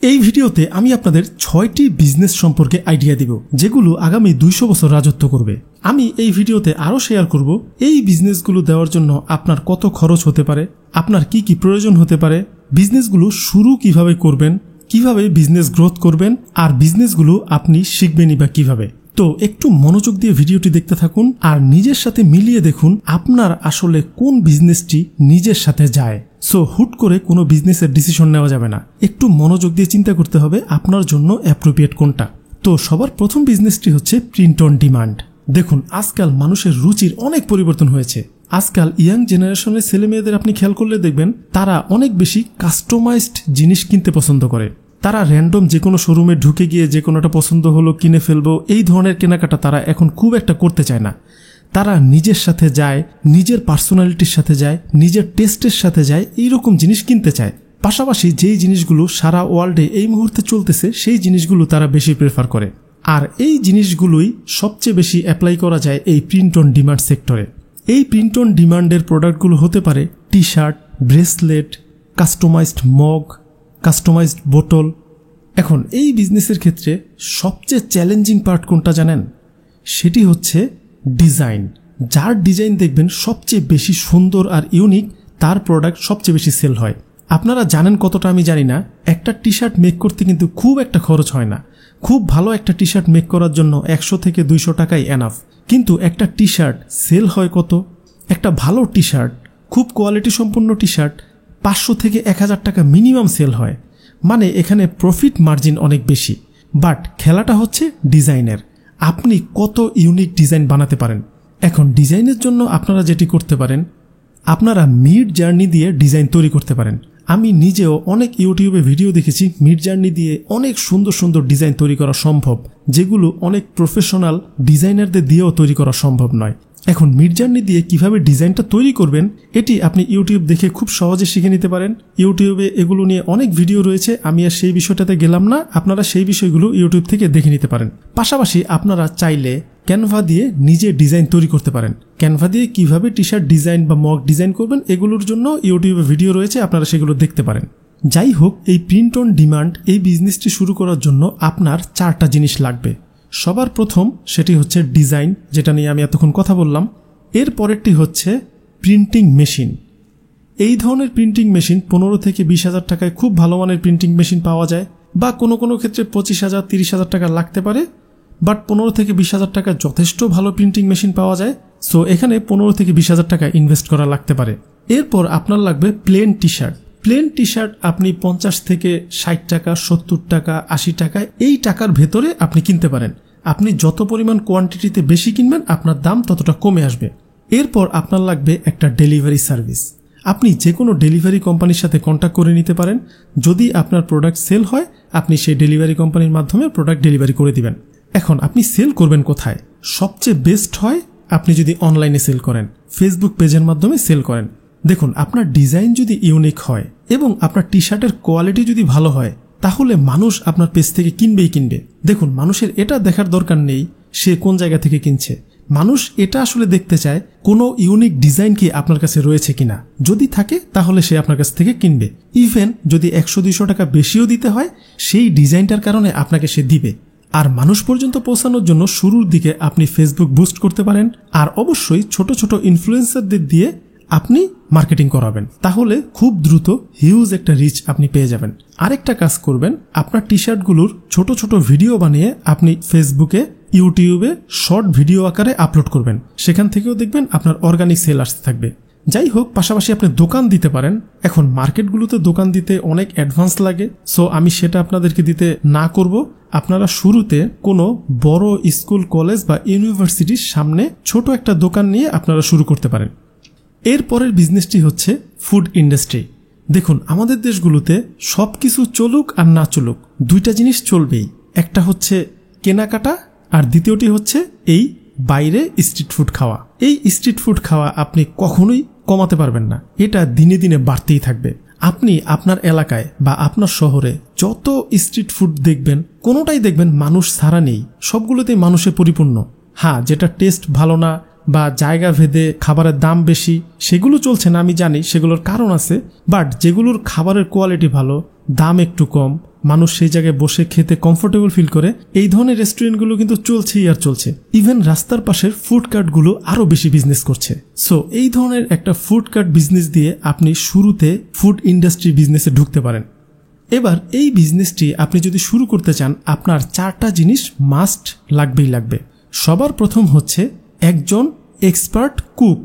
এই ভিডিওতে আমি আপনাদের 6টি বিজনেস সম্পর্কে আইডিয়া দিব যেগুলো আগামী 200 বছর রাজত্ব করবে। আমি এই ভিডিওতে আরো শেয়ার করব এই বিজনেসগুলো দেওয়ার জন্য আপনার কত খরচ হতে পারে, আপনার কি কি প্রয়োজন হতে পারে, বিজনেসগুলো শুরু কিভাবে করবেন, কিভাবে বিজনেস গ্রোথ করবেন, আর বিজনেসগুলো আপনি শিখবেনই বা কিভাবে। তো একটু মনোযোগ দিয়ে ভিডিওটি দেখতে থাকুন আর নিজের সাথে মিলিয়ে দেখুন আপনার আসলে কোন বিজনেসটি নিজের সাথে যায়। সো হুট করে কোনো বিজনেসের ডিসিশন নেওয়া যাবে না, একটু মনোযোগ দিয়ে চিন্তা করতে হবে আপনার জন্য অ্যাপ্রোপ্রিয়েট কোনটা। তো সবার প্রথম বিজনেসটি হচ্ছে প্রিন্ট অন ডিমান্ড। দেখুন আজকাল মানুষের রুচির অনেক পরিবর্তন হয়েছে। আজকাল ইয়াং জেনারেশনের ছেলে মেয়েদের আপনি খেয়াল করলে দেখবেন তারা অনেক বেশি কাস্টমাইজড জিনিস কিনতে পছন্দ করে। তারা র্যান্ডম যে কোনো শোরুমে ঢুকে গিয়ে যে কোনোটা পছন্দ হলো কিনে ফেলবো, এই ধরনের কেনাকাটা তারা এখন খুব একটা করতে চায় না। তারা নিজের সাথে যায়, নিজের পার্সোনালিটির সাথে যায়, নিজের টেস্টের সাথে যায়, এইরকম জিনিস কিনতে চায়। পাশাপাশি যেই জিনিসগুলো সারা ওয়ার্ল্ডে এই মুহূর্তে চলতেছে সেই জিনিসগুলো তারা বেশি প্রেফার করে। আর এই জিনিসগুলোই সবচেয়ে বেশি অ্যাপ্লাই করা যায় এই প্রিন্ট অন ডিমান্ড সেক্টরে। এই প্রিন্ট অন ডিমান্ডের প্রোডাক্টগুলো হতে পারে T shirt, bracelet, customized mug, customized বোতল। এখন এই বিজনেসের ক্ষেত্রে সবচেয়ে চ্যালেঞ্জিং পার্ট কোনটা জানেন? সেটি হচ্ছে ডিজাইন। যার ডিজাইন দেখবেন সবচেয়ে বেশি সুন্দর আর ইউনিক, তার প্রোডাক্ট সবচেয়ে বেশি সেল হয়। আপনারা জানেন কতটা আমি জানি না, একটা টি শার্ট মেক করতে কিন্তু খুব একটা খরচ হয় না। খুব ভালো একটা টি শার্ট মেক করার জন্য 100 থেকে 200 টাকাই এনাফ। কিন্তু একটা টি শার্ট সেল হয় কত? একটা ভালো টি শার্ট, খুব কোয়ালিটি সম্পন্ন টি শার্ট 500 থেকে 1000 টাকা মিনিমাম সেল হয়। মানে এখানে প্রফিট মার্জিন অনেক বেশি। বাট খেলাটা হচ্ছে ডিজাইনের, আপনি কত ইউনিক ডিজাইন বানাতে পারেন। এখন ডিজাইনের জন্য আপনারা যেটি করতে পারেন, আপনারা মিড জার্নি দিয়ে ডিজাইন তৈরি করতে পারেন। আমি নিজেও অনেক ইউটিউবে ভিডিও দেখেছি মিড জার্নি দিয়ে অনেক সুন্দর সুন্দর ডিজাইন তৈরি করা সম্ভব, যেগুলো অনেক প্রফেশনাল ডিজাইনারদের দিয়েও তৈরি করা সম্ভব নয়। এখন মিড জার্নি দিয়ে কিভাবে ডিজাইনটা তৈরি করবেন এটি আপনি ইউটিউব দেখে খুব সহজে শিখে নিতে পারেন। ইউটিউবে এগুলো নিয়ে অনেক ভিডিও রয়েছে, আমি আর সেই বিষয়টাতে গেলাম না, আপনারা সেই বিষয়গুলো ইউটিউব থেকে দেখে নিতে পারেন। পাশাপাশি আপনারা চাইলে ক্যানভা দিয়ে নিজে ডিজাইন তৈরি করতে পারেন। ক্যানভা দিয়ে কিভাবে টি শার্ট ডিজাইন বা মগ ডিজাইন করবেন এগুলোর জন্য ইউটিউবে ভিডিও রয়েছে, আপনারা সেগুলো দেখতে পারেন। যাই হোক, এই প্রিন্ট অন ডিমান্ড এই বিজনেসটি শুরু করার জন্য আপনার 4টা জিনিস লাগবে। সবার প্রথম সেটি হচ্ছে ডিজাইন, যেটা নিয়ে আমি এতক্ষণ কথা বললাম। এর পরেরটি হচ্ছে প্রিন্টিং মেশিন। এই ধরনের প্রিন্টিং মেশিন 15 থেকে 20,000 টাকায় খুব ভালো মানের প্রিন্টিং মেশিন পাওয়া যায়, বা কোনো কোনো ক্ষেত্রে 25,000 30,000 টাকা লাগতে পারে। বাট 15 থেকে 20,000 টাকা যথেষ্ট ভালো প্রিন্টিং মেশিন পাওয়া যায়। সো এখানে 15 থেকে 20,000 টাকা ইনভেস্ট করা লাগতে পারে। এরপর আপনার লাগবে plain T shirt. Plain T shirt আপনি 50 থেকে 60 টাকা, 70 টাকা, 80 টাকায় এই টাকার ভেতরে আপনি কিনতে পারেন। আপনি যত পরিমাণ কোয়ান্টিটিতে বেশি কিনবেন আপনার দাম ততটা কমে আসবে। এরপর আপনার লাগবে একটা ডেলিভারি সার্ভিস। আপনি যে কোনো ডেলিভারি কোম্পানির সাথে কন্ট্যাক্ট করে নিতে পারেন। যদি আপনার প্রোডাক্ট সেল হয় আপনি সেই ডেলিভারি কোম্পানির মাধ্যমে প্রোডাক্ট ডেলিভারি করে দিবেন। এখন আপনি সেল করবেন কোথায়? সবচেয়ে বেস্ট হয় আপনি যদি অনলাইনে সেল করেন, ফেসবুক পেজের মাধ্যমে সেল করেন। দেখুন আপনার ডিজাইন যদি ইউনিক হয় এবং আপনার টি শার্টের কোয়ালিটি যদি ভালো হয়, তাহলে মানুষ আপনার পেজ থেকে কিনবেই কিনবে। দেখুন মানুষের এটা দেখার দরকার নেই সে কোন জায়গা থেকে কিনছে, মানুষ এটা আসলে দেখতে চায় কোনো ইউনিক ডিজাইন কি আপনার কাছে রয়েছে কিনা। যদি থাকে তাহলে সে আপনার কাছ থেকে কিনবে। ইভেন যদি 100-200 টাকা বেশিও দিতে হয়, সেই ডিজাইনটার কারণে আপনাকে সে দিবে। আর মানুষ পর্যন্ত পৌঁছানোর জন্য শুরুর দিকে আপনি ফেসবুক বুস্ট করতে পারেন, আর অবশ্যই ছোট ছোট ইনফ্লুয়েন্সারদের দিয়ে আপনি মার্কেটিং করাবেন। তাহলে খুব দ্রুত হিউজ একটা রিচ আপনি পেয়ে যাবেন। আরেকটা কাজ করবেন, আপনার টি শার্টগুলোর ছোট ছোট ভিডিও বানিয়ে আপনি ফেসবুকে, ইউটিউবে শর্ট ভিডিও আকারে আপলোড করবেন। সেখান থেকেও দেখবেন আপনার অর্গানিক সেল আসতে থাকবে। যাই হোক, পাশাপাশি আপনি দোকান দিতে পারেন। এখন মার্কেটগুলোতে দোকান দিতে অনেক অ্যাডভান্স লাগে, সো আমি সেটা আপনাদেরকে দিতে না করব। আপনারা শুরুতে কোনো বড় স্কুল, কলেজ বা ইউনিভার্সিটির সামনে ছোট একটা দোকান নিয়ে আপনারা শুরু করতে পারেন। এর পরের বিজনেসটি হচ্ছে ফুড ইন্ডাস্ট্রি। দেখুন আমাদের দেশগুলোতে সব কিছু চলুক আর না চলুক, 2টা জিনিস চলবেই। একটা হচ্ছে কেনাকাটা, আর দ্বিতীয়টি হচ্ছে এই বাইরে স্ট্রিট ফুড খাওয়া। এই স্ট্রিট ফুড খাওয়া আপনি কখনোই কমাতে পারবেন না, এটা দিনে দিনে বাড়তেই থাকবে। আপনি আপনার এলাকায় বা আপনার শহরে যত স্ট্রিট ফুড দেখবেন, কোনোটাই দেখবেন মানুষ ছাড়া নেই, সবগুলোতেই মানুষে পরিপূর্ণ। হ্যাঁ, যেটা টেস্ট ভালো না বা জায়গা ভেদে খাবারের দাম বেশি সেগুলো চলছে না, আমি জানি সেগুলোর কারণ আছে। বাট যেগুলোর খাবারের কোয়ালিটি ভালো, দাম একটু কম, মানুষ সেই জায়গায় বসে খেতে কমফোর্টেবল ফিল করে, এই ধরনের রেস্টুরেন্টগুলো কিন্তু চলছেই আর চলছে। ইভেন রাস্তার পাশের ফুড কার্টগুলো আরো বেশি বিজনেস করছে। সো এই ধরনের একটা ফুড কার্ট বিজনেস দিয়ে আপনি শুরুতে ফুড ইন্ডাস্ট্রি বিজনেসে ঢুকতে পারেন। এবার এই বিজনেসটি আপনি যদি শুরু করতে চান, আপনার 4টা জিনিস মাস্ট লাগবে। সবার প্রথম হচ্ছে একজন এক্সপার্ট কুক।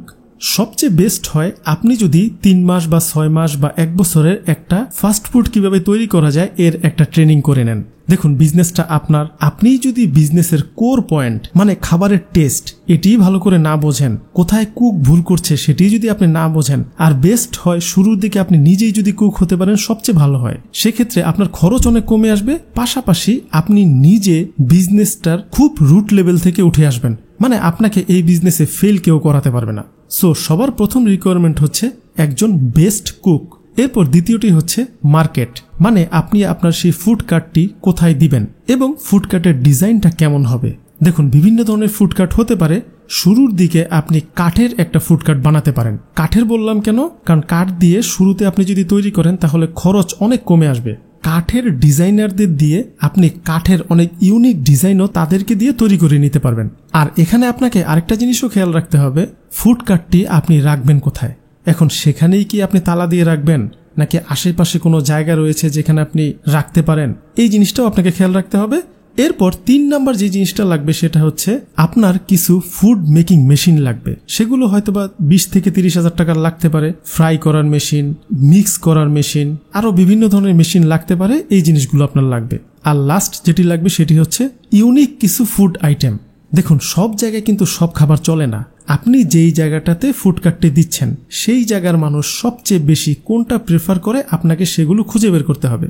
সবচেয়ে বেস্ট হয় আপনি যদি 3 মাস বা 6 মাস বা 1 বছরের একটা ফাস্টফুড কিভাবে তৈরি করা যায় এর একটা ট্রেনিং করে নেন। দেখুন, বিজনেসটা আপনার। আপনি যদি বিজনেসের কোর পয়েন্ট মানে খাবারের টেস্ট এটি ভালো করে না বোঝেন, কোথায় কুক ভুল করছে সেটি যদি আপনি না বোঝেন, আর বেস্ট হয় শুরুর দিকে আপনি নিজেই যদি কুক হতে পারেন, সবচেয়ে ভালো হয়। সেক্ষেত্রে আপনার খরচ অনেক কমে আসবে, পাশাপাশি আপনি নিজে বিজনেসটার খুব রুট লেভেল থেকে উঠে আসবেন। মানে আপনাকে এই বিজনেসে ফেল কেউ করাতে পারবে না। সো সবার প্রথম রিকোয়ারমেন্ট হচ্ছে একজন বেস্ট কুক। এরপর দ্বিতীয়টি হচ্ছে মার্কেট, মানে আপনি আপনার সেই ফুড কার্টটি কোথায় দিবেন এবং ফুড কার্টের ডিজাইনটা কেমন হবে। দেখুন, বিভিন্ন ধরনের ফুড কার্ট হতে পারে। শুরুর দিকে আপনি কাঠের একটা ফুড কার্ট বানাতে পারেন। কাঠের বললাম কেন? কারণ কাঠ দিয়ে শুরুতে আপনি যদি তৈরি করেন তাহলে খরচ অনেক কমে আসবে। কাঠের ডিজাইনারদের দিয়ে আপনি কাঠের অনেক ইউনিক ডিজাইনও তাদেরকে দিয়ে তৈরি করে নিতে পারবেন। আর এখানে আপনাকে আরেকটা জিনিসও খেয়াল রাখতে হবে, ফুড কার্টটি আপনি রাখবেন কোথায়। এখন সেখানেই কি আপনি তালা দিয়ে রাখবেন, নাকি আশেপাশে কোনো জায়গা রয়েছে যেখানে আপনি রাখতে পারেন, এই জিনিসটাও আপনাকে খেয়াল রাখতে হবে। এরপর 3 নাম্বার যে জিনিসটা লাগবে সেটা হচ্ছে আপনার কিছু ফুড মেকিং মেশিন লাগবে। সেগুলো হয়তোবা 20 থেকে 30 হাজার টাকার লাগতে পারে। ফ্রাই করার মেশিন, মিক্স করার মেশিন, আরো বিভিন্ন ধরনের মেশিন লাগতে পারে। এই জিনিসগুলো আপনার লাগবে। আর লাস্ট যেটি লাগবে সেটি হচ্ছে ইউনিক কিছু ফুড আইটেম। দেখুন, সব জায়গায় কিন্তু সব খাবার চলে না। আপনি যেই জায়গাটাতে ফুড কার্টটি দিচ্ছেন সেই জায়গার মানুষ সবচেয়ে বেশি কোনটা প্রেফার করে আপনাকে সেগুলো খুঁজে বের করতে হবে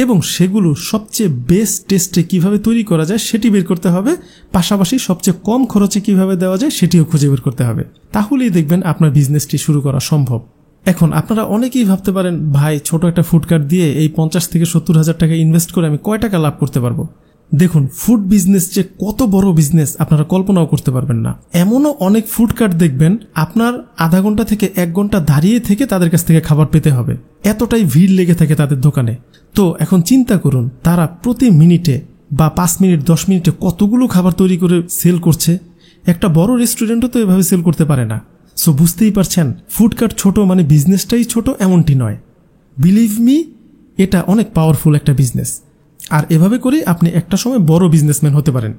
এবং সেগুলো সবচেয়ে বেস্ট টেস্টে কিভাবে তৈরি করা যায় সেটি বের করতে হবে। পাশাপাশি সবচেয়ে কম খরচে কিভাবে দেওয়া যায় সেটিও খুঁজে বের করতে হবে। তাহলেই দেখবেন আপনার বিজনেসটি শুরু করা সম্ভব। এখন আপনারা অনেকেই ভাবতে পারেন, ভাই ছোট একটা ফুড কার্ট দিয়ে এই 50 থেকে 70 হাজার টাকা ইনভেস্ট করে আমি কয় টাকা লাভ করতে পারবো? দেখুন, ফুড বিজনেস যে কত বড় বিজনেস আপনারা কল্পনাও করতে পারবেন না। এমনও অনেক ফুড কার্ট দেখবেন আপনার আধা ঘন্টা থেকে 1 ঘন্টা দাঁড়িয়ে থেকে তাদের কাছ থেকে খাবার পেতে হবে, এতটাই ভিড় লেগে থাকে তাদের দোকানে। তো এখন চিন্তা করুন, তারা প্রতি মিনিটে বা 5 মিনিট 10 মিনিটে কতগুলো খাবার তৈরি করে সেল করছে। একটা বড় রেস্টুরেন্টও তো এভাবে সেল করতে পারে না। সো বুঝতেই পারছেন, ফুড কার্ট ছোট মানে বিজনেসটাই ছোট এমনটি নয়। বিলিভ মি, এটা অনেক পাওয়ারফুল একটা বিজনেস। আর এভাবে করে আপনি একটা সময় বড় বিজনেসম্যান হতে পারেন।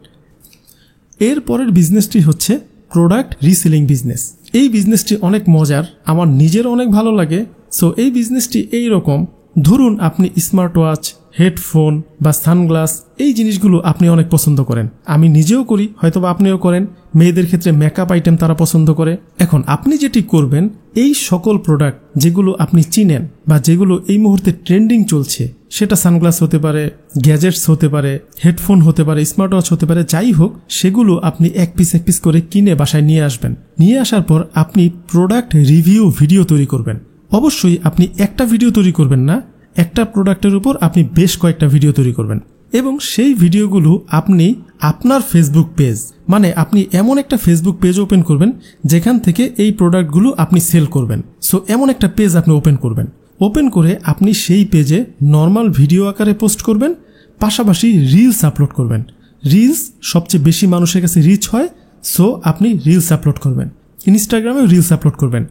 এর পরের বিজনেসটি হচ্ছে প্রোডাক্ট রিসেলিং বিজনেস। এই বিজনেসটি অনেক মজার, আমার নিজের অনেক ভালো লাগে। সো এই বিজনেসটি এই রকম, ধরুন আপনি স্মার্ট ওয়াচ, হেডফোন বা সানগ্লাস, এই জিনিসগুলো আপনি অনেক পছন্দ করেন। আমি নিজেও করি, হয়তোবা আপনিও করেন। মেয়েদের ক্ষেত্রে মেকআপ আইটেম তারা পছন্দ করে। এখন আপনি যেটি করবেন, এই সকল প্রোডাক্ট যেগুলো আপনি চিনেন বা যেগুলো এই মুহূর্তে ট্রেন্ডিং চলছে, সেটা সানগ্লাস হতে পারে, গ্যাজেটস হতে পারে, হেডফোন হতে পারে, স্মার্ট ওয়াচ হতে পারে, যাই হোক, সেগুলো আপনি এক পিস করে কিনে বাসায় নিয়ে আসবেন। নিয়ে আসার পর আপনি প্রোডাক্ট রিভিউ ভিডিও তৈরি করবেন। অবশ্যই আপনি একটা ভিডিও তৈরি করবেন না, একটা প্রোডাক্টের উপর আপনি বেশ কয়েকটা ভিডিও তৈরি করবেন এবং সেই ভিডিওগুলো আপনি আপনার ফেসবুক পেজ, মানে আপনি এমন একটা ফেসবুক পেজ ওপেন করবেন যেখান থেকে এই প্রোডাক্টগুলো আপনি সেল করবেন। সো এমন একটা পেজ আপনি ওপেন করবেন। ওপেন করে আপনি সেই পেজে নর্মাল ভিডিও আকারে পোস্ট করবেন, পাশাপাশি রিলস আপলোড করবেন। রিলস সবচেয়ে বেশি মানুষের কাছে রিচ হয়, সো আপনি রিলস আপলোড করবেন। ইনস্টাগ্রামেও রিলস আপলোড করবেন,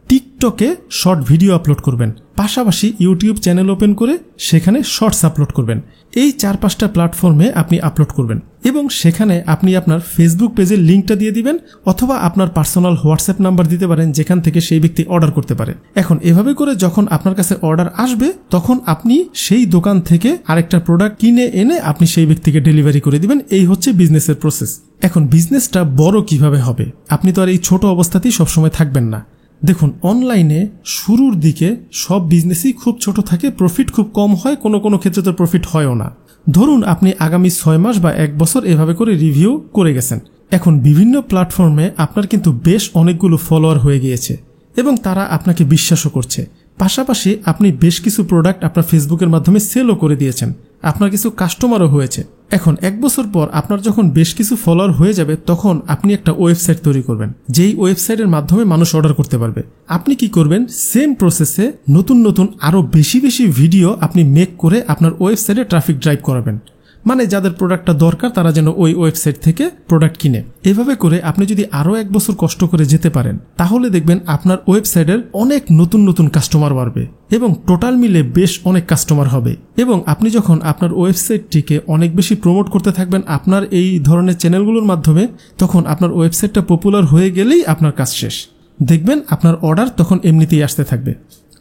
টিকটকে শর্ট ভিডিও আপলোড করবেন, পাশাপাশি ইউটিউব চ্যানেল ওপেন করে সেখানে শর্টস আপলোড করবেন। এই 4-5টা প্ল্যাটফর্মে আপনি আপলোড করবেন এবং সেখানে আপনি আপনার ফেসবুক পেজের লিঙ্কটা দিয়ে দিবেন, অথবা আপনার পার্সোনাল হোয়াটসঅ্যাপ নাম্বার দিতে পারেন যেখান থেকে সেই ব্যক্তি অর্ডার করতে পারে। এখন এভাবে করে যখন আপনার কাছে অর্ডার আসবে, তখন আপনি সেই দোকান থেকে আরেকটা প্রোডাক্ট কিনে এনে আপনি সেই ব্যক্তিকে ডেলিভারি করে দিবেন। এই হচ্ছে বিজনেসের প্রসেস। এখন বিজনেসটা বড় কিভাবে হবে? আপনি তো আর এই ছোট অবস্থাতেই সবসময় থাকবেন না। দেখুন, অনলাইনে শুরুর দিকে সব বিজনেসই খুব ছোট থাকে, প্রফিট খুব কম হয়, কোনো ক্ষেত্রে তো প্রফিট হয়ও না। ধরুন আপনি আগামী 6 মাস বা 1 বছর এভাবে করে রিভিউ করে গেছেন। এখন বিভিন্ন প্ল্যাটফর্মে আপনার কিন্তু বেশ অনেকগুলো ফলোয়ার হয়ে গিয়েছে এবং তারা আপনাকে বিশ্বাসও করছে। পাশাপাশি আপনি বেশ কিছু প্রোডাক্ট আপনার ফেসবুকের মাধ্যমে সেলও করে দিয়েছেন। আপনার কিছু কাস্টমারও হয়েছে। এখন 1 বছর পর আপনার যখন বেশ কিছু ফলোয়ার হয়ে যাবে তখন আপনি একটা ওয়েবসাইট তৈরি করবেন, যেই ওয়েবসাইটের মাধ্যমে মানুষ অর্ডার করতে পারবে। আপনি কি করবেন, সেম প্রসেসে নতুন নতুন আরো বেশি বেশি ভিডিও আপনি মেক করে আপনার ওয়েবসাইটে ট্রাফিক ড্রাইভ করাবেন, মানে যাদের প্রোডাক্টটা দরকার তারা যেন ওই ওয়েবসাইট থেকে প্রোডাক্ট কিনে। এভাবে করে আপনি যদি আরো 1 বছর কষ্ট করে যেতে পারেন তাহলে দেখবেন আপনার ওয়েবসাইটের অনেক নতুন নতুন কাস্টমার বাড়বে এবং টোটাল মিলে বেশ অনেক কাস্টমার হবে। এবং আপনি যখন আপনার ওয়েবসাইটটিকে অনেক বেশি প্রমোট করতে থাকবেন আপনার এই ধরনের চ্যানেলগুলোর মাধ্যমে, তখন আপনার ওয়েবসাইটটা পপুলার হয়ে গেলেই আপনার কাজ শেষ। দেখবেন আপনার অর্ডার তখন এমনিতেই আসতে থাকবে,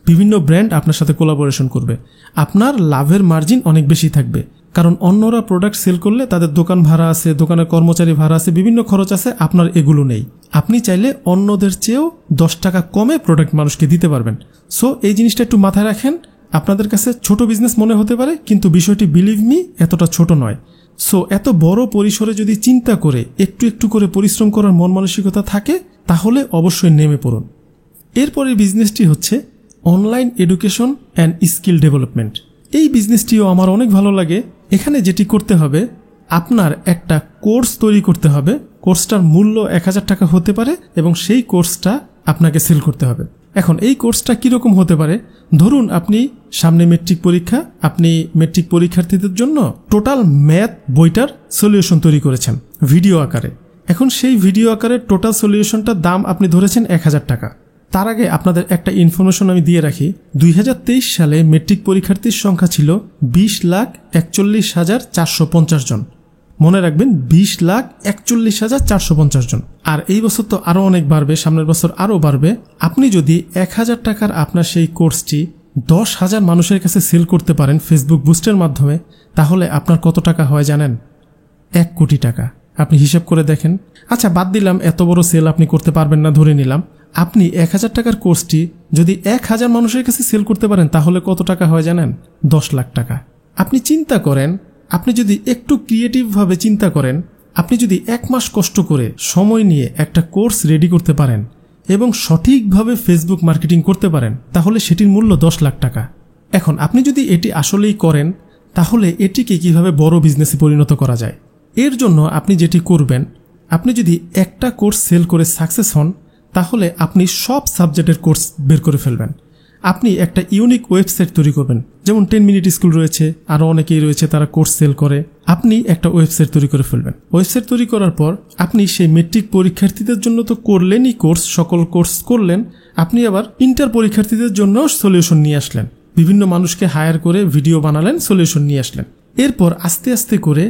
বিভিন্ন ব্র্যান্ড আপনার সাথে কোলাবোরেশন করবে, আপনার লাভের মার্জিন অনেক বেশি থাকবে। কারণ অন্যরা প্রোডাক্ট সেল করলে তাদের দোকান ভাড়া আছে, দোকানের কর্মচারী ভাড়া আছে, বিভিন্ন খরচ আছে, আপনার এগুলো নেই। আপনি চাইলে অন্যদের চেয়েও 10 টাকা কমে প্রোডাক্ট মানুষকে দিতে পারবেন। সো এই জিনিসটা একটু মাথায় রাখেন। আপনাদের কাছে ছোট বিজনেস মনে হতে পারে, কিন্তু বিষয়টি বিলিভ মি এতটা ছোট নয়। সো এত বড় পরিসরে যদি চিন্তা করে একটু একটু করে পরিশ্রম করার মন মানসিকতা থাকে তাহলে অবশ্যই নেমে পড়ুন। এরপরের বিজনেসটি হচ্ছে online education and skill development. এই বিজনেসটিও আমার অনেক ভালো লাগে। এখানে যেটি করতে হবে, আপনার একটা কোর্স তৈরি করতে হবে। কোর্সটার মূল্য 1000 টাকা হতে পারে এবং সেই কোর্সটা আপনাকে সেল করতে হবে। এখন এই কোর্সটা কীরকম হতে পারে, ধরুন আপনি সামনে মেট্রিক পরীক্ষা, আপনি মেট্রিক পরীক্ষার্থীদের জন্য টোটাল ম্যাথ বইটার সলিউশন তৈরি করেছেন ভিডিও আকারে। এখন সেই ভিডিও আকারে টোটাল সলিউশনটার দাম আপনি ধরেছেন 1000 টাকা। তার আগে আপনাদের একটা ইনফরমেশন আমি দিয়ে রাখি, 2023 সালে মেট্রিক পরীক্ষার্থীর সংখ্যা ছিল 20,41,450 জন। মনে রাখবেন 20,41,450 জন। আর এই বছর তো আরও অনেক বাড়বে, সামনের বছর আরও বাড়বে। আপনি যদি 1000 টাকার আপনার সেই কোর্সটি 10,000 মানুষের কাছে সেল করতে পারেন ফেসবুক বুস্টের মাধ্যমে, তাহলে আপনার কত টাকা হয় জানেন? 1 কোটি টাকা। আপনি হিসাব করে দেখেন। আচ্ছা বাদ দিলাম এত বড় সেল আপনি করতে পারবেন না, ধরে নিলাম। আপনি 1000 টাকার কোর্সটি যদি 1000 মানুষের কাছে সেল করতে পারেন তাহলে কত টাকা হয় জানেন? 10 লাখ টাকা। আপনি চিন্তা করেন, আপনি যদি একটু ক্রিয়েটিভভাবে চিন্তা করেন, আপনি যদি 1 মাস কষ্ট করে সময় নিয়ে একটা কোর্স রেডি করতে পারেন এবং সঠিকভাবে ফেসবুক মার্কেটিং করতে পারেন তাহলে সেটির মূল্য 10 লাখ টাকা। এখন আপনি যদি এটি আসলেই করেন তাহলে এটিকে কিভাবে বড় বিজনেসে পরিণত করা যায়, এর জন্য আপনি যেটি করবেন, আপনি যদি একটা কোর্স সেল করে সাকসেস হন তাহলে আপনি সব সাবজেক্টের কোর্স বের করে ফেলবেন। আপনি একটা ইউনিক ওয়েবসাইট তৈরি করবেন, যেমন 10 মিনিট স্কুল রয়েছে, আরও অনেকেই রয়েছে তারা কোর্স সেল করে। আপনি একটা ওয়েবসাইট তৈরি করে ফেলবেন। ওয়েবসাইট তৈরি করার পর আপনি সেই মেট্রিক পরীক্ষার্থীদের জন্য তো করলেনই কোর্স, সকল কোর্স করলেন, আপনি আবার ইন্টার পরীক্ষার্থীদের জন্য সলিউশন নিয়ে আসলেন, বিভিন্ন মানুষকে হায়ার করে ভিডিও বানালেন, সলিউশন নিয়ে আসলেন। এরপর আস্তে আস্তে করে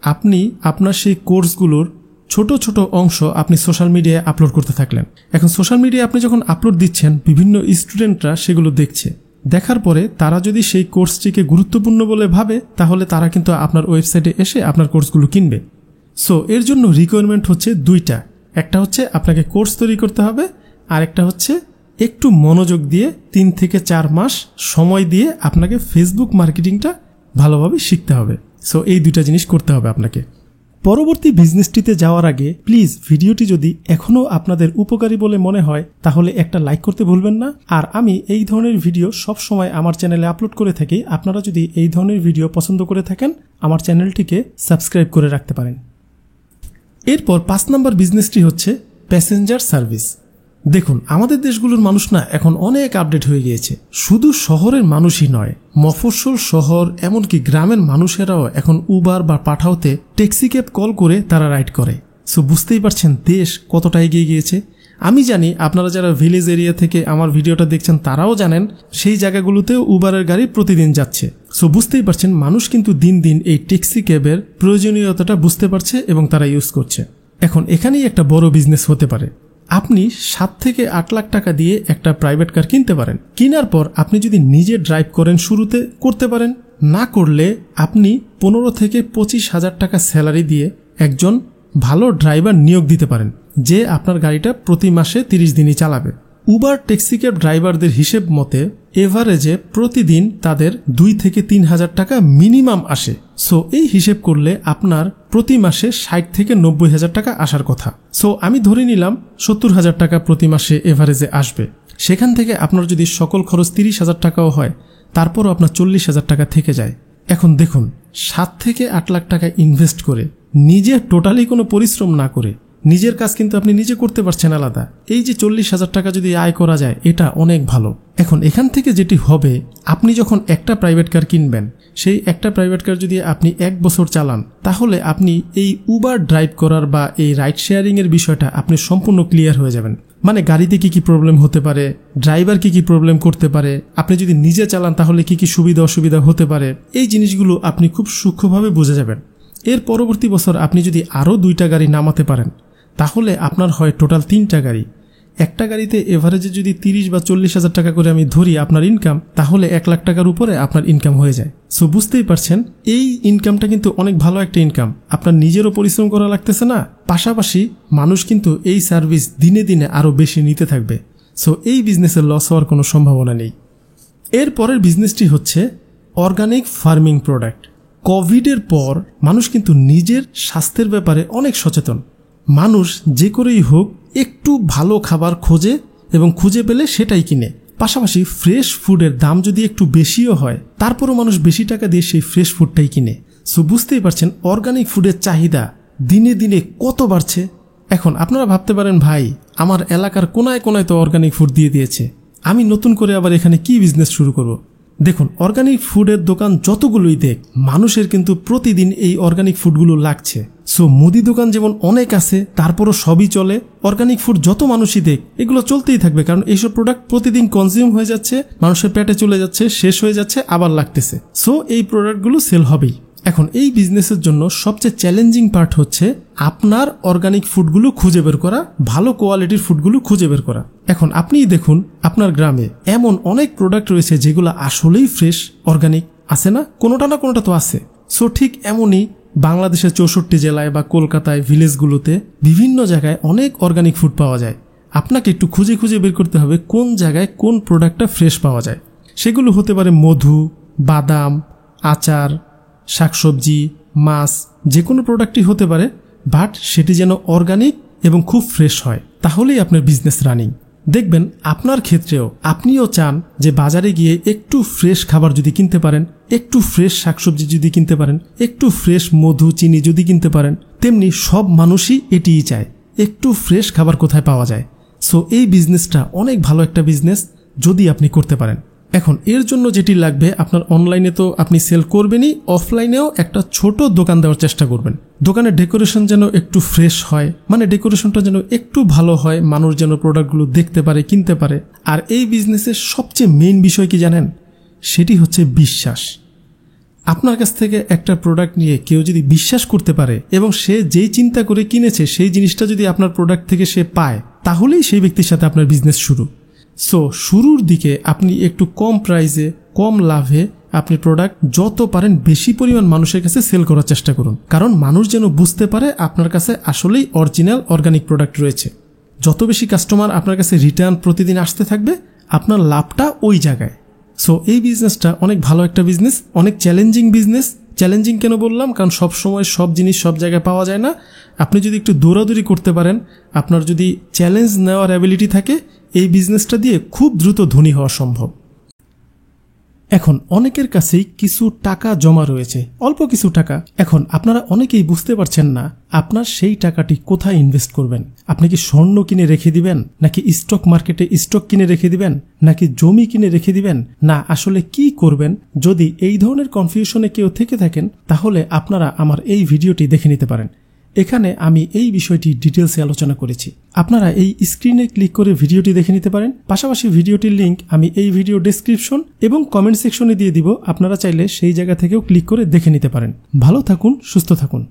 আপনি আপনার সেই কোর্সগুলোর ছোট ছোট অংশ আপনি সোশ্যাল মিডিয়ায় আপলোড করতে থাকলেন। এখন সোশ্যাল মিডিয়ায় আপনি যখন আপলোড দিচ্ছেন বিভিন্ন স্টুডেন্টরা সেগুলো দেখছে, দেখার পরে তারা যদি সেই কোর্সটিকে গুরুত্বপূর্ণ বলে ভাবে তাহলে তারা কিন্তু আপনার ওয়েবসাইটে এসে আপনার কোর্সগুলো কিনবে। সো এর জন্য রিকোয়ারমেন্ট হচ্ছে 2টা। একটা হচ্ছে আপনাকে কোর্স তৈরি করতে হবে, আর একটা হচ্ছে একটু মনোযোগ দিয়ে 3 থেকে 4 মাস সময় দিয়ে আপনাকে ফেসবুক মার্কেটিংটা ভালোভাবে শিখতে হবে। সো এই 2টা জিনিস করতে হবে আপনাকে। পরবর্তী বিজনেসটিতে যাওয়ার আগে প্লিজ ভিডিওটি যদি এখনও আপনাদের উপকারী বলে মনে হয় তাহলে একটা লাইক করতে ভুলবেন না। আর আমি এই ধরনের ভিডিও সব সময় আমার চ্যানেলে আপলোড করে থাকি। আপনারা যদি এই ধরনের ভিডিও পছন্দ করে থাকেন আমার চ্যানেলটিকে সাবস্ক্রাইব করে রাখতে পারেন। এরপর 5 নম্বর বিজনেসটি হচ্ছে প্যাসেঞ্জার সার্ভিস। দেখুন আমাদের দেশগুলোর মানুষ না এখন অনেক আপডেট হয়ে গিয়েছে। শুধু শহরের মানুষই নয়, মফস্বল শহর এমনকি গ্রামের মানুষেরাও এখন উবার বা পাঠাওতে ট্যাক্সি ক্যাব কল করে তারা রাইড করে। সো বুঝতেই পারছেন দেশ কতটা এগিয়ে গিয়েছে। আমি জানি আপনারা যারা ভিলেজ এরিয়া থেকে আমার ভিডিওটা দেখছেন তারাও জানেন সেই জায়গাগুলোতেও উবারের গাড়ি প্রতিদিন যাচ্ছে। সো বুঝতেই পারছেন মানুষ কিন্তু দিন দিন এই ট্যাক্সি ক্যাবের প্রয়োজনীয়তাটা বুঝতে পারছে এবং তারা ইউজ করছে। এখন এখানেই একটা বড় বিজনেস হতে পারে। আপনি 7 থেকে 8 লাখ টাকা দিয়ে একটা প্রাইভেট কার কিনতে পারেন। কেনার পর আপনি যদি নিজে ড্রাইভ করেন শুরুতে করতে পারেন, না করলে আপনি 15 থেকে 25,000 টাকা স্যালারি দিয়ে একজন ভালো ড্রাইভার নিয়োগ দিতে পারেন যে আপনার গাড়িটা প্রতি মাসে 30 দিনই চালাবে। উবার ট্যাক্সি ক্যাব ড্রাইভারদের হিসেব মতে এভারেজে প্রতিদিন তাদের 2 থেকে 3,000 টাকা মিনিমাম আসে। সো এই হিসেব করলে আপনার প্রতি মাসে 60 থেকে 90,000 টাকা আসার কথা। সো আমি ধরে নিলাম 70,000 টাকা প্রতি মাসে এভারেজে আসবে। সেখান থেকে আপনার যদি সকল খরচ 30,000 টাকাও হয় তারপরও আপনার 40,000 টাকা থেকে যায়। এখন দেখুন 7 থেকে 8 লাখ টাকা ইনভেস্ট করে নিজে টোটালি কোনো পরিশ্রম না করে নিজের কাজ কিন্তু আপনি নিজে করতে পারছেন আলাদা। এই যে 40,000 টাকা যদি আয় করা যায়, এটা অনেক ভালো। এখন এখান থেকে যেটি হবে, আপনি যখন একটা প্রাইভেট কার কিনবেন, সেই একটা প্রাইভেট কার যদি আপনি 1 বছর চালান, তাহলে আপনি এই উবার ড্রাইভ করার বা এই রাইড শেয়ারিং এর বিষয়টা আপনি সম্পূর্ণ ক্লিয়ার হয়ে যাবেন। মানে গাড়িতে কি কি প্রবলেম হতে পারে, ড্রাইভার কি কি প্রবলেম করতে পারে, আপনি যদি নিজে চালান তাহলে কি কি সুবিধা অসুবিধা হতে পারে, এই জিনিসগুলো আপনি খুব সূক্ষ্মভাবে বুঝে যাবেন। এর পরবর্তী বছর আপনি যদি আরও 2টা গাড়ি নামাতে পারেন, তাহলে আপনার হয় টোটাল 3টা গাড়ি। একটা গাড়িতে এভারেজে যদি 30 বা 40,000 টাকা করে আমি ধরি আপনার ইনকাম, তাহলে 1 লাখ টাকার উপরে আপনার ইনকাম হয়ে যায়। সো বুঝতেই পারছেন, এই ইনকামটা কিন্তু অনেক ভালো একটা ইনকাম। আপনার নিজেরও পরিশ্রম করা লাগতেছে না, পাশাপাশি মানুষ কিন্তু এই সার্ভিস দিনে দিনে আরও বেশি নিতে থাকবে। সো এই বিজনেসের লস হওয়ার কোনো সম্ভাবনা নেই। এর পরের বিজনেসটি হচ্ছে অর্গানিক ফার্মিং প্রোডাক্ট। কোভিডের পর মানুষ কিন্তু নিজের স্বাস্থ্যের ব্যাপারে অনেক সচেতন। মানুষ যে করেই হোক একটু ভালো খাবার খোঁজে এবং খুঁজে পেলে সেটাই কিনে। পাশাপাশি ফ্রেশ ফুডের দাম যদি একটু বেশিও হয়, তারপরও মানুষ বেশি টাকা দিয়ে সেই ফ্রেশ ফুডটাই কিনে। সো বুঝতেই পারছেন অর্গানিক ফুডের চাহিদা দিনে দিনে কত বাড়ছে। এখন আপনারা ভাবতে পারেন, ভাই আমার এলাকার কোনায় কোনায় তো অর্গানিক ফুড দিয়ে দিয়েছে, আমি নতুন করে আবার এখানে কি বিজনেস শুরু করব? দেখুন, অর্গানিক ফুডের দোকান যতগুলোই দেখ, মানুষের কিন্তু প্রতিদিন এই অর্গানিক ফুডগুলো লাগছে। সো মুদি দোকান যেমন অনেক আছে, তারপরও সবই চলে। অর্গানিক ফুড যত মানুষই দেখ, এগুলো চলতেই থাকবে, কারণ এইসব প্রোডাক্ট প্রতিদিন কনজিউম হয়ে যাচ্ছে, মানুষের পেটে চলে যাচ্ছে, শেষ হয়ে যাচ্ছে, আবার লাগতেছে। সো এই প্রোডাক্টগুলো সেল হবেই। এখন এই বিজনেসের জন্য সবচেয়ে চ্যালেঞ্জিং পার্ট হচ্ছে আপনার অর্গানিক ফুডগুলো খুঁজে বের করা, ভালো কোয়ালিটির ফুডগুলো খুঁজে বের করা। এখন আপনিই দেখুন, আপনার গ্রামে এমন অনেক প্রোডাক্ট রয়েছে যেগুলো আসলেই ফ্রেশ অর্গানিক আছে না, কোনোটা না কোনোটা তো আছে। সো ঠিক এমনই বাংলাদেশের 64 জেলায় বা কলকাতায় ভিলেজগুলোতে বিভিন্ন জায়গায় অনেক অর্গানিক ফুড পাওয়া যায়। আপনাকে একটু খুঁজে খুঁজে বের করতে হবে কোন জায়গায় কোন প্রোডাক্টটা ফ্রেশ পাওয়া যায়। সেগুলো হতে পারে মধু, বাদাম, আচার, শাকসবজি, মাছ, যে কোনো প্রোডাক্টই হতে পারে, বাট সেটি যেন অর্গানিক এবং খুব ফ্রেশ হয়, তাহলেই আপনার বিজনেস রানিং। দেখবেন আপনার ক্ষেত্রেও আপনিও চান যে বাজারে গিয়ে একটু ফ্রেশ খাবার যদি কিনতে পারেন, একটু ফ্রেশ শাকসবজি যদি কিনতে পারেন, একটু ফ্রেশ মধু, চিনি যদি কিনতে পারেন, তেমনি সব মানুষই এটিই চায়, একটু ফ্রেশ খাবার কোথায় পাওয়া যায়। সো এই বিজনেসটা অনেক ভালো একটা বিজনেস যদি আপনি করতে পারেন। এখন এর জন্য যেটি লাগবে, আপনার অনলাইনে তো আপনি সেল করবেনই, অফলাইনেও একটা ছোট দোকান দেওয়ার চেষ্টা করবেন। দোকানের ডেকোরেশন যেন একটু ফ্রেশ হয়, মানে ডেকোরেশনটা যেন একটু ভালো হয়, মানুষ যেন প্রোডাক্টগুলো দেখতে পারে, কিনতে পারে। আর এই বিজনেসের সবচেয়ে মেইন বিষয় কি জানেন? সেটি হচ্ছে বিশ্বাস। আপনার কাছ থেকে একটা প্রোডাক্ট নিয়ে কেউ যদি বিশ্বাস করতে পারে এবং সে যেই চিন্তা করে কিনেছে সেই জিনিসটা যদি আপনার প্রোডাক্ট থেকে সে পায়, তাহলেই সেই ব্যক্তির সাথে আপনার বিজনেস শুরু। সো শুরুর দিকে আপনি একটু কম প্রাইসে, কম লাভে আপনি প্রোডাক্ট যত পারেন বেশি পরিমাণ মানুষের কাছে সেল করার চেষ্টা করুন, কারণ মানুষ যেন বুঝতে পারে আপনার কাছে আসলেই অরিজিনাল অর্গানিক প্রোডাক্ট রয়েছে। যত বেশি কাস্টমার আপনার কাছে রিটার্ন প্রতিদিন আসতে থাকবে, আপনার লাভটা ওই জায়গায়। সো এই বিজনেসটা অনেক ভালো একটা বিজনেস, অনেক চ্যালেঞ্জিং বিজনেস। চ্যালেঞ্জিং কেন বললাম? কারণ সব সময় সব জিনিস সব জায়গায় পাওয়া যায় না। আপনি যদি একটু দৌড়াদৌড়ি করতে পারেন, আপনার যদি চ্যালেঞ্জ নেওয়ার অ্যাবিলিটি থাকে, এই বিজনেসটা দিয়ে খুব দ্রুত ধনী হওয়া সম্ভব। এখন অনেকের কাছেই কিছু টাকা জমা রয়েছে, অল্প কিছু টাকা। এখন আপনারা অনেকেই বুঝতে পারছেন না আপনার সেই টাকাটি কোথায় ইনভেস্ট করবেন। আপনি কি স্বর্ণ কিনে রেখে দিবেন, নাকি স্টক মার্কেটে স্টক কিনে রেখে দিবেন, নাকি জমি কিনে রেখে দিবেন, না আসলে কি করবেন? যদি এই ধরনের কনফিউশনে কেউ থেকে থাকেন, তাহলে আপনারা আমার এই ভিডিওটি দেখে নিতে পারেন। এখানে আমি এই বিষয়টি ডিটেলসে আলোচনা করেছি। আপনারা এই স্ক্রিনে ক্লিক করে ভিডিওটি দেখে নিতে পারেন। পাশাপাশি ভিডিওটির লিংক আমি এই ভিডিও ডেসক্রিপশন এবং কমেন্ট সেকশনে দিয়ে দিব, আপনারা চাইলে সেই জায়গা থেকেও ক্লিক করে দেখে নিতে পারেন। ভালো থাকুন, সুস্থ থাকুন।